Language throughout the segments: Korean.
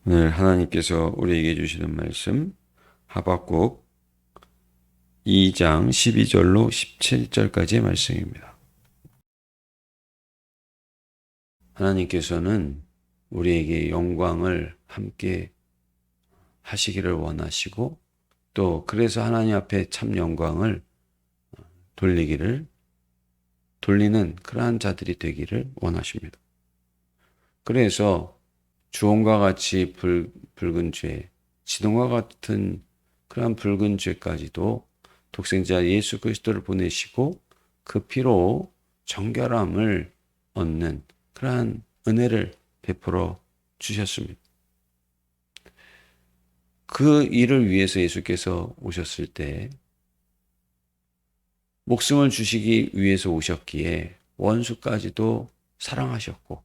오늘 하나님께서 우리에게 주시는 말씀 하박국 2장 12절로 17절까지의 말씀입니다. 하나님께서는 우리에게 영광을 함께 하시기를 원하시고 또 그래서 하나님 앞에 참 영광을 돌리는 그러한 자들이 되기를 원하십니다. 그래서 주홍과 같이 붉은 죄, 지동과 같은 그러한 붉은 죄까지도 독생자 예수 그리스도를 보내시고 그 피로 정결함을 얻는 그러한 은혜를 베풀어 주셨습니다. 그 일을 위해서 예수께서 오셨을 때 목숨을 주시기 위해서 오셨기에 원수까지도 사랑하셨고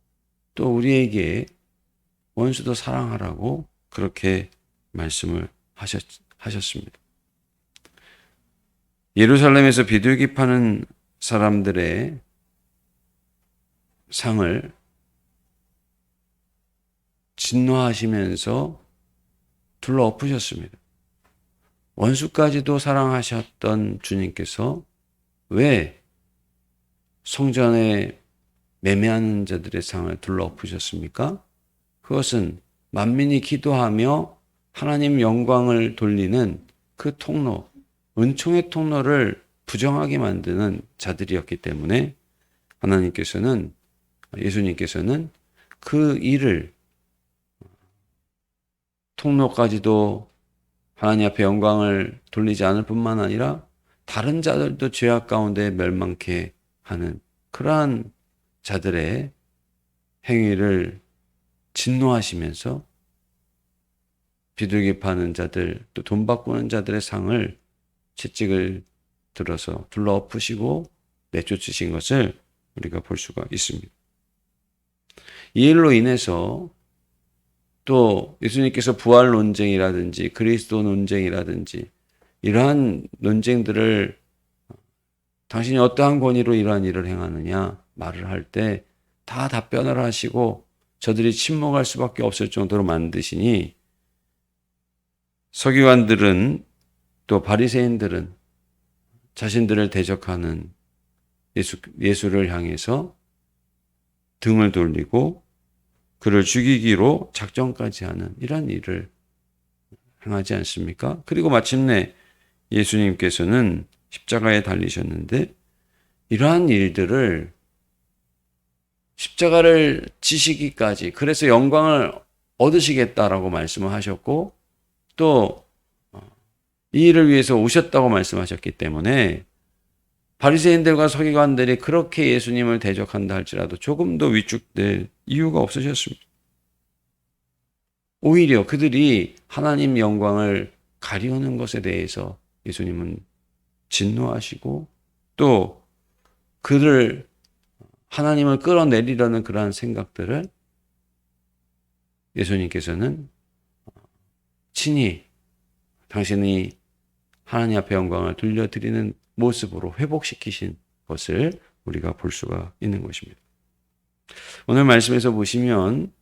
또 우리에게 원수도 사랑하라고 그렇게 말씀을 하셨습니다. 예루살렘에서 비둘기 파는 사람들의 상을 진노하시면서 둘러엎으셨습니다. 원수까지도 사랑하셨던 주님께서 왜 성전에 매매하는 자들의 상을 둘러엎으셨습니까? 그것은 만민이 기도하며 하나님 영광을 돌리는 그 통로, 은총의 통로를 부정하게 만드는 자들이었기 때문에 예수님께서는 그 일을 통로까지도 하나님 앞에 영광을 돌리지 않을 뿐만 아니라 다른 자들도 죄악 가운데 멸망케 하는 그러한 자들의 행위를 진노하시면서 비둘기 파는 자들 또 돈 바꾸는 자들의 상을 채찍을 들어서 둘러엎으시고 내쫓으신 것을 우리가 볼 수가 있습니다. 이 일로 인해서 또 예수님께서 부활 논쟁이라든지 그리스도 논쟁이라든지 이러한 논쟁들을 당신이 어떠한 권위로 이러한 일을 행하느냐 말을 할 때 다 답변을 하시고 저들이 침묵할 수밖에 없을 정도로 만드시니 서기관들은 또 바리새인들은 자신들을 대적하는 예수를 향해서 등을 돌리고 그를 죽이기로 작정까지 하는 이런 일을 행하지 않습니까? 그리고 마침내 예수님께서는 십자가에 달리셨는데 이러한 일들을 십자가를 지시기까지 그래서 영광을 얻으시겠다라고 말씀을 하셨고 또 이 일을 위해서 오셨다고 말씀하셨기 때문에 바리새인들과 서기관들이 그렇게 예수님을 대적한다 할지라도 조금 더 위축될 이유가 없으셨습니다. 오히려 그들이 하나님 영광을 가리우는 것에 대해서 예수님은 진노하시고 또 그들 하나님을 끌어내리려는 그러한 생각들을 예수님께서는 친히 당신이 하나님 앞에 영광을 돌려드리는 모습으로 회복시키신 것을 우리가 볼 수가 있는 것입니다. 오늘 말씀에서 보시면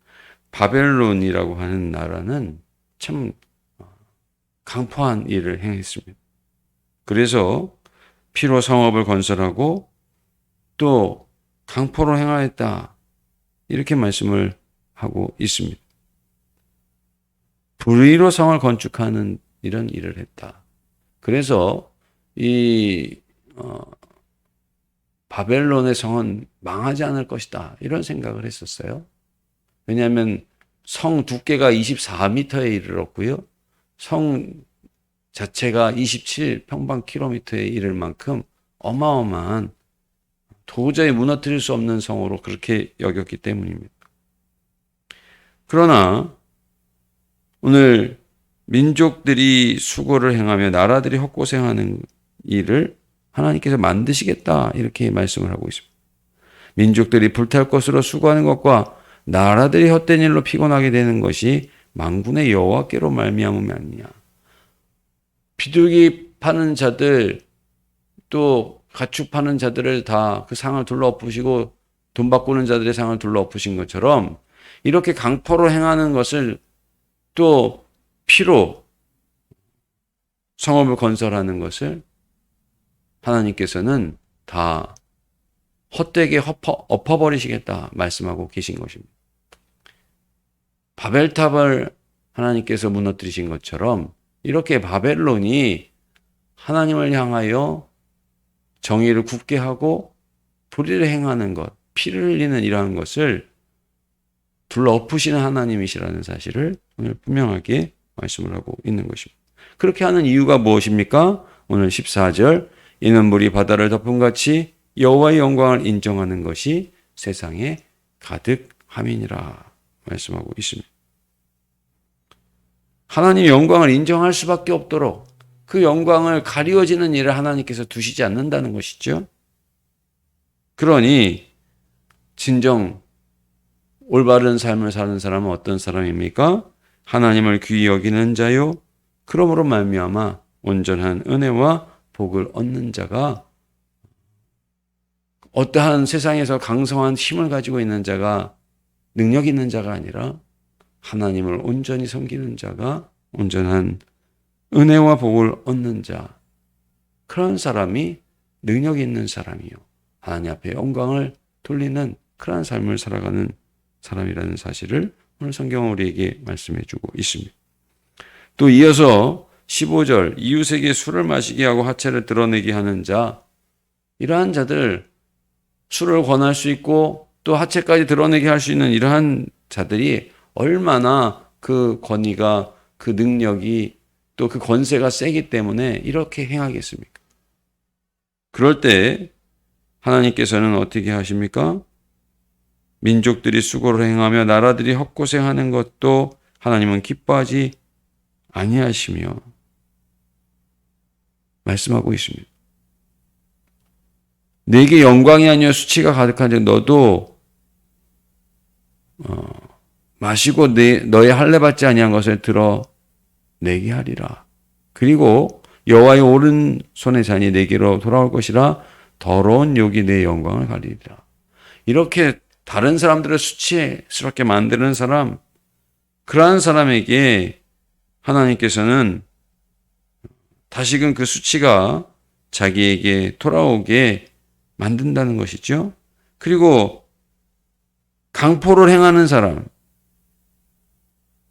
바벨론이라고 하는 나라는 참 강포한 일을 행했습니다. 그래서 피로 성읍을 건설하고 또 강포로 행하였다 이렇게 말씀을 하고 있습니다. 불의로 성을 건축하는 이런 일을 했다. 그래서 이 바벨론의 성은 망하지 않을 것이다 이런 생각을 했었어요. 왜냐하면 성 두께가 24m에 이르렀고요. 성 자체가 27평방킬로미터에 이를 만큼 어마어마한 도저히 무너뜨릴 수 없는 성으로 그렇게 여겼기 때문입니다. 그러나 오늘 민족들이 수고를 행하며 나라들이 헛고생하는 일을 하나님께서 만드시겠다 이렇게 말씀을 하고 있습니다. 민족들이 불탈 것으로 수고하는 것과 나라들이 헛된 일로 피곤하게 되는 것이 만군의 여호와께로 말미암음이 아니냐. 비둘기 파는 자들 또 가축 파는 자들을 다 그 상을 둘러엎으시고 돈 바꾸는 자들의 상을 둘러엎으신 것처럼 이렇게 강포로 행하는 것을 또 피로 성읍을 건설하는 것을 하나님께서는 다 헛되게 엎어버리시겠다 말씀하고 계신 것입니다. 바벨탑을 하나님께서 무너뜨리신 것처럼 이렇게 바벨론이 하나님을 향하여 정의를 굳게 하고 불의를 행하는 것, 피를 흘리는 이러한 것을 둘러 엎으시는 하나님이시라는 사실을 오늘 분명하게 말씀을 하고 있는 것입니다. 그렇게 하는 이유가 무엇입니까? 오늘 14절, 이는 물이 바다를 덮음같이 여호와의 영광을 인정하는 것이 세상에 가득함이니라 말씀하고 있습니다. 하나님의 영광을 인정할 수밖에 없도록 그 영광을 가리워지는 일을 하나님께서 두시지 않는다는 것이죠. 그러니 진정 올바른 삶을 사는 사람은 어떤 사람입니까? 하나님을 귀히 여기는 자요, 그러므로 말미암아 온전한 은혜와 복을 얻는 자가, 어떠한 세상에서 강성한 힘을 가지고 있는 자가, 능력 있는 자가 아니라 하나님을 온전히 섬기는 자가 온전한 은혜와 복을 얻는 자, 그런 사람이 능력 있는 사람이요, 하나님 앞에 영광을 돌리는 그러한 삶을 살아가는 사람이라는 사실을 오늘 성경은 우리에게 말씀해 주고 있습니다. 또 이어서 15절, 이웃에게 술을 마시게 하고 하체를 드러내게 하는 자, 이러한 자들, 술을 권할 수 있고 또 하체까지 드러내게 할 수 있는 이러한 자들이 얼마나 그 권위가, 그 능력이, 또 그 권세가 세기 때문에 이렇게 행하겠습니까? 그럴 때 하나님께서는 어떻게 하십니까? 민족들이 수고를 행하며 나라들이 헛고생하는 것도 하나님은 기뻐하지 아니하시며 말씀하고 있습니다. 내게 영광이 아니여 수치가 가득한 즉 너도 마시고 너의 할례 받지 아니한 것을 드러내게 하리라. 그리고 여호와의 오른손의 잔이 내게로 돌아올 것이라 더러운 욕이 내 영광을 가리리라. 이렇게 다른 사람들을 수치스럽게 만드는 사람, 그러한 사람에게 하나님께서는 다시금 그 수치가 자기에게 돌아오게 만든다는 것이죠. 그리고 강포를 행하는 사람,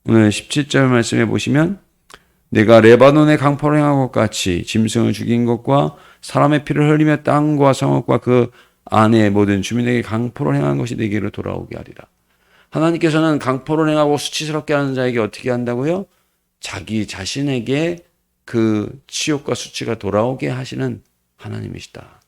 오늘 17절 말씀해 보시면 내가 레바논의 강포를 행한 것 같이 짐승을 죽인 것과 사람의 피를 흘리며 땅과 성읍과 그 안의 모든 주민에게 강포를 행한 것이 내게로 돌아오게 하리라. 하나님께서는 강포를 행하고 수치스럽게 하는 자에게 어떻게 한다고요? 자기 자신에게 그 치욕과 수치가 돌아오게 하시는 하나님이시다.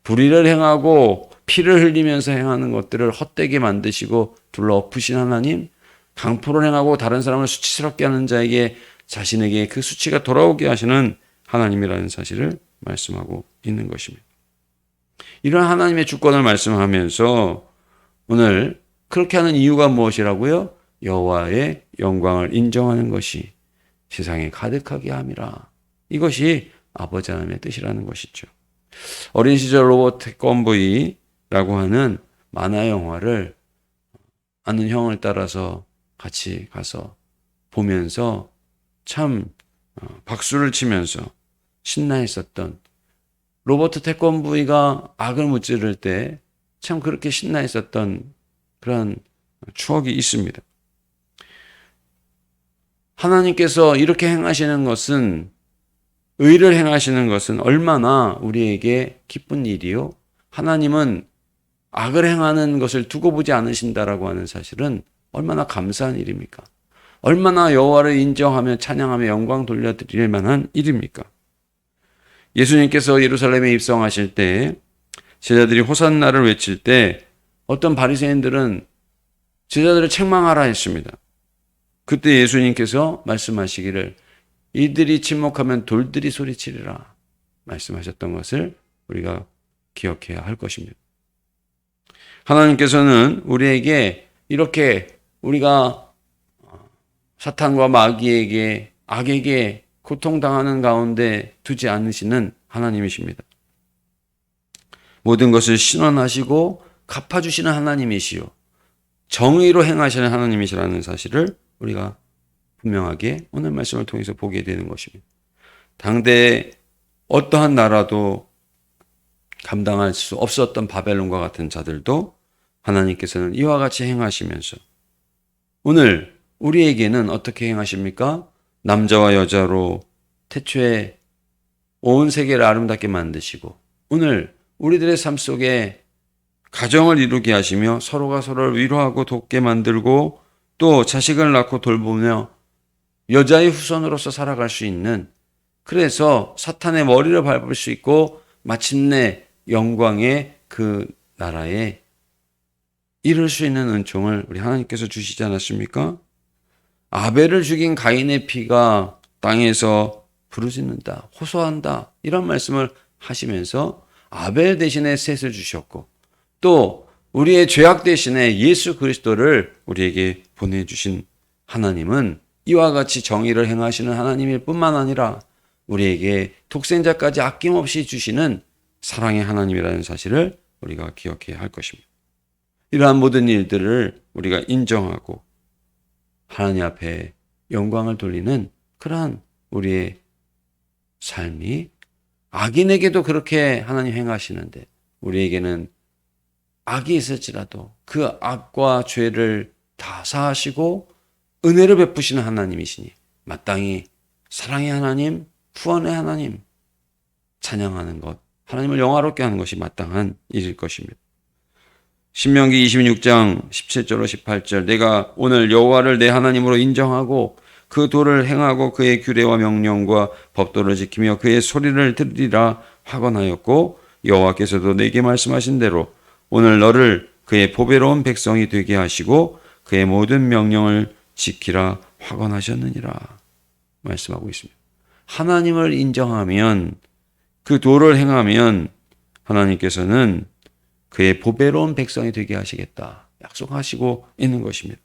불의를 행하고 피를 흘리면서 행하는 것들을 헛되게 만드시고 둘러 엎으신 하나님, 강포를 행하고 다른 사람을 수치스럽게 하는 자에게 자신에게 그 수치가 돌아오게 하시는 하나님이라는 사실을 말씀하고 있는 것입니다. 이런 하나님의 주권을 말씀하면서 오늘 그렇게 하는 이유가 무엇이라고요? 여호와의 영광을 인정하는 것이 세상에 가득하게 함이라. 이것이 아버지 하나님의 뜻이라는 것이죠. 어린 시절 로봇 태권브이라고 하는 만화 영화를 아는 형을 따라서 같이 가서 보면서 참 박수를 치면서 신나했었던, 로버트 태권브이가 악을 무찌를 때 참 그렇게 신나했었던 그런 추억이 있습니다. 하나님께서 이렇게 행하시는 것은, 의를 행하시는 것은 얼마나 우리에게 기쁜 일이요, 하나님은 악을 행하는 것을 두고 보지 않으신다라고 하는 사실은 얼마나 감사한 일입니까? 얼마나 여호와를 인정하며 찬양하며 영광 돌려드릴 만한 일입니까? 예수님께서 예루살렘에 입성하실 때 제자들이 호산나를 외칠 때 어떤 바리새인들은 제자들을 책망하라 했습니다. 그때 예수님께서 말씀하시기를 이들이 침묵하면 돌들이 소리치리라 말씀하셨던 것을 우리가 기억해야 할 것입니다. 하나님께서는 우리에게 이렇게 우리가 사탄과 마귀에게, 악에게 고통당하는 가운데 두지 않으시는 하나님이십니다. 모든 것을 신원하시고 갚아주시는 하나님이시요, 정의로 행하시는 하나님이시라는 사실을 우리가 분명하게 오늘 말씀을 통해서 보게 되는 것입니다. 당대 어떠한 나라도 감당할 수 없었던 바벨론과 같은 자들도 하나님께서는 이와 같이 행하시면서 오늘 우리에게는 어떻게 행하십니까? 남자와 여자로 태초에 온 세계를 아름답게 만드시고 오늘 우리들의 삶 속에 가정을 이루게 하시며 서로가 서로를 위로하고 돕게 만들고 또 자식을 낳고 돌보며 여자의 후손으로서 살아갈 수 있는, 그래서 사탄의 머리를 밟을 수 있고 마침내 영광의 그 나라에 이룰 수 있는 은총을 우리 하나님께서 주시지 않았습니까? 아벨을 죽인 가인의 피가 땅에서 부르짖는다, 호소한다, 이런 말씀을 하시면서 아벨 대신에 셋을 주셨고 또 우리의 죄악 대신에 예수 그리스도를 우리에게 보내주신 하나님은 이와 같이 정의를 행하시는 하나님일 뿐만 아니라 우리에게 독생자까지 아낌없이 주시는 사랑의 하나님이라는 사실을 우리가 기억해야 할 것입니다. 이러한 모든 일들을 우리가 인정하고 하나님 앞에 영광을 돌리는 그러한 우리의 삶이, 악인에게도 그렇게 하나님 행하시는데 우리에게는 악이 있을지라도 그 악과 죄를 다 사하시고 은혜를 베푸시는 하나님이시니 마땅히 사랑의 하나님, 구원의 하나님 찬양하는 것, 하나님을 영화롭게 하는 것이 마땅한 일일 것입니다. 신명기 26장 17절로 18절, 내가 오늘 여호와를 내 하나님으로 인정하고 그 도를 행하고 그의 규례와 명령과 법도를 지키며 그의 소리를 들으리라 확언하였고 여호와께서도 내게 말씀하신 대로 오늘 너를 그의 보배로운 백성이 되게 하시고 그의 모든 명령을 지키라 확언하셨느니라 말씀하고 있습니다. 하나님을 인정하면, 그 도를 행하면 하나님께서는 그의 보배로운 백성이 되게 하시겠다 약속하시고 있는 것입니다.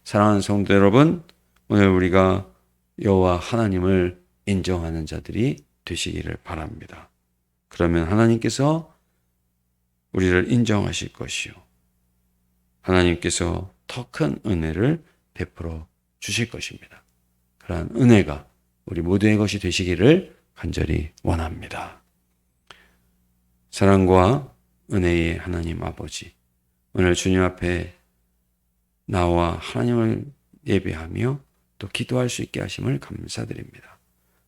사랑하는 성도 여러분, 오늘 우리가 여호와 하나님을 인정하는 자들이 되시기를 바랍니다. 그러면 하나님께서 우리를 인정하실 것이요, 하나님께서 더 큰 은혜를 베풀어 주실 것입니다. 그러한 은혜가 우리 모두의 것이 되시기를 간절히 원합니다. 사랑과 은혜의 하나님 아버지, 오늘 주님 앞에 나와 하나님을 예배하며 또 기도할 수 있게 하심을 감사드립니다.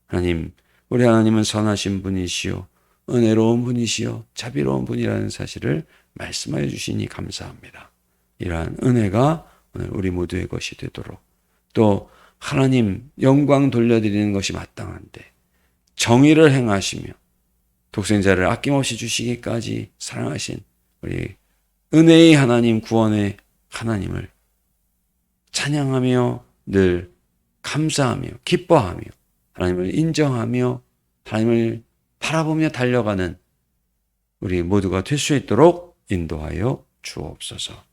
하나님, 우리 하나님은 선하신 분이시요 은혜로운 분이시요 자비로운 분이라는 사실을 말씀하여 주시니 감사합니다. 이러한 은혜가 오늘 우리 모두의 것이 되도록, 또 하나님 영광 돌려드리는 것이 마땅한데 정의를 행하시며 독생자를 아낌없이 주시기까지 사랑하신 우리 은혜의 하나님, 구원의 하나님을 찬양하며 늘 감사하며 기뻐하며 하나님을 인정하며 하나님을 바라보며 달려가는 우리 모두가 될 수 있도록 인도하여 주옵소서.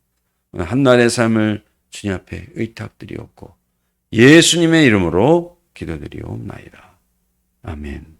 오늘 한날의 삶을 주님 앞에 의탁드리옵고 예수님의 이름으로 기도드리옵나이다. 아멘.